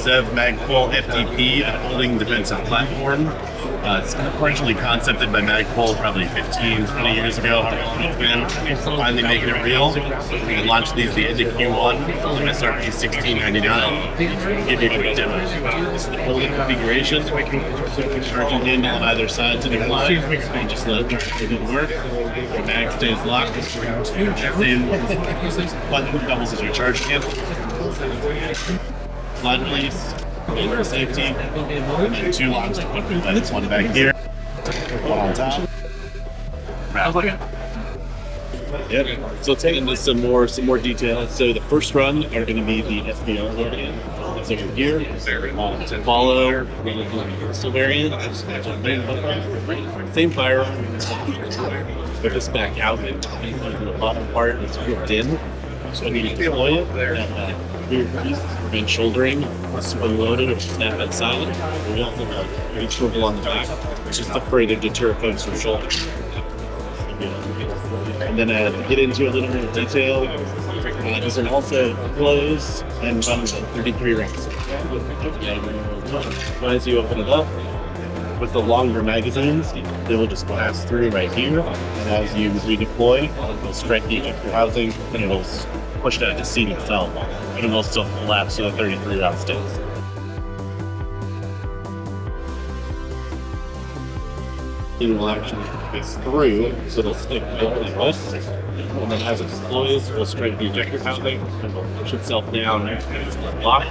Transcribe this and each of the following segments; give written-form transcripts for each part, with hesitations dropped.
ZEV Mapul FDP, a holding defensive platform. It's originally concepted by Mapul probably 15, 20 years ago. It's been finally making it real. We launched these the end of Q1. MSRP $16.99. Give you a quick demo. This is the holding configuration. Charging handle on either side to the line. Just let it work. The mag stays locked. Same button doubles as your charge handle. Slide release. For safety, and then 2 locks to put the buttons, one back here, one on top. Yep. So taking into some more details. So the first run are going to be the SBR variant. It's over here. To follow the variant. Same firearm. Put this back out and the bottom part is ripped in. So when you deploy it, rear piece prevent shouldering, when loaded or snap inside. We also have a swivel on the back, which is to further deter folks from shouldering. And then to get into a little bit of detail, these are also closed and run with 33 rings. As you open it up, with the longer magazines, they will just pass through right here, and as you redeploy, it'll strike the ejector housing, and it'll push that to seat itself, and it'll still collapse so the 33 round stays. It will actually pass through, so it'll stick like this, and then as it deploys, it will strike the ejector housing, and it'll push itself down and lock,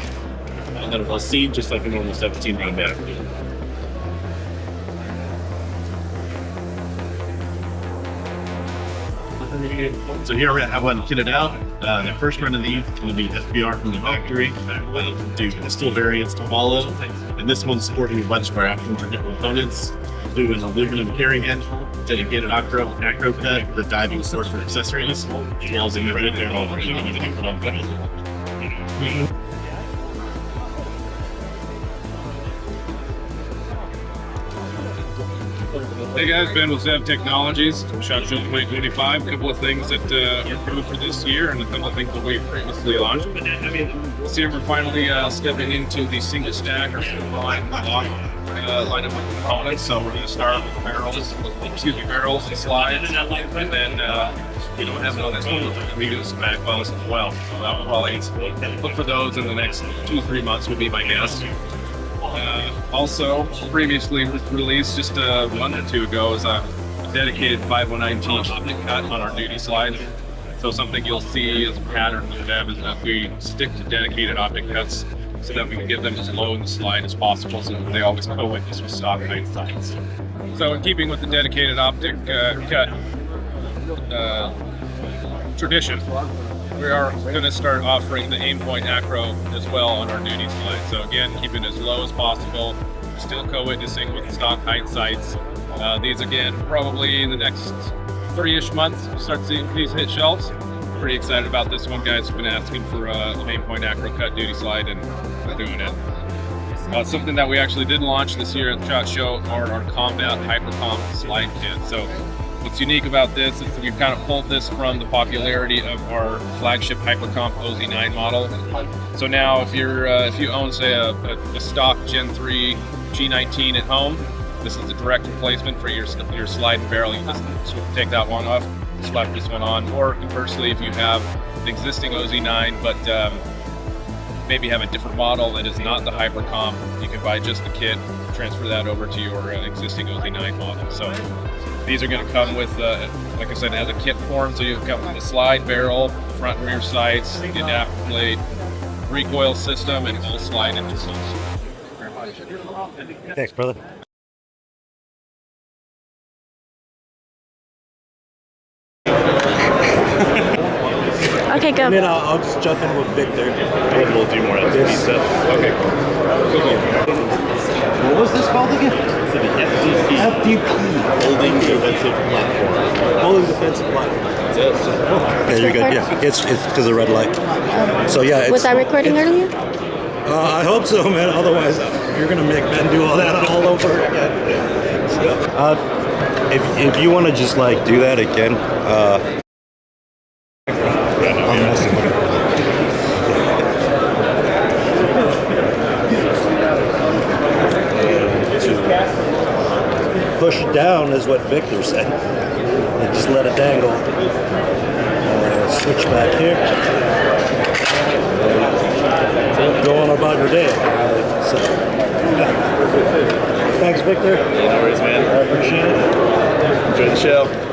and then it will seat just like a normal 17 round battery. So here we have one kitted out. The first run of these is going to be SBR from the factory. We'll do pistol variants to follow. And this one's sporting a bunch of our aftermarket components. Do an aluminum carry handle, dedicated ACRO cut, the diving sword for accessories, as well as in the red there. Hey guys, Ben with ZEV Technologies, ShotShow 2025. A couple of things that are new for this year and a couple of things that we previously launched. This year we're finally stepping into the single stack or single line lock lineup of components. So we're going to start with barrels and slides, and then having all this we do some back wells as well. We'll probably look for those in the next 2-3 months would be my guess. Also, previously released just a month or 2 ago is a dedicated 5119 Optic Cut on our duty slide. So something you'll see as a pattern with them is that we stick to dedicated Optic Cuts so that we can give them as low in the slide as possible so that they always co-witness with stock height sights. So in keeping with the dedicated Optic Cut tradition, we are going to start offering the Aimpoint ACRO as well on our duty slide. So again, keeping it as low as possible, still co-witnessing with stock height sights. These again, probably in the next 3-ish months, we'll start seeing these hit shelves. Pretty excited about this one, guys. Been asking for an Aimpoint ACRO cut duty slide, and we're doing it. Something that we actually did launch this year at the ShotShow are our Combat Hypercomp slide kit. So what's unique about this is we've kind of pulled this from the popularity of our flagship Hypercomp OZ9 model. So now if you own, say, a stock Gen 3 G19 at home, this is a direct replacement for your slide and barrel. You just take that one off, slap this one on. Or conversely, if you have an existing OZ9 but maybe have a different model that is not the Hypercomp, you can buy just the kit, transfer that over to your existing OZ9 model. So these are going to come with, like I said, it has a kit form, so you've got the slide barrel, front and rear sights, the adapter plate, recoil system, and all slide into those. Thanks, brother. Okay, go. And then I'll just jump in with Victor. And we'll do more FDP stuff. Okay. What was this called again? So the FDP. FDP. Holding defensive platform. Holding defensive platform. That's it. Yeah, you're good. Yeah, it's because of red light. So yeah. Was I recording earlier? I hope so, man. Otherwise, you're gonna make Ben do all that all over again. If you want to just like do that again, I'm messing with it. push it down, is what Victor said. And just let it dangle. Switch back here. Go on about your day. So, thanks, Victor. No worries, man. I appreciate it. Enjoy the show.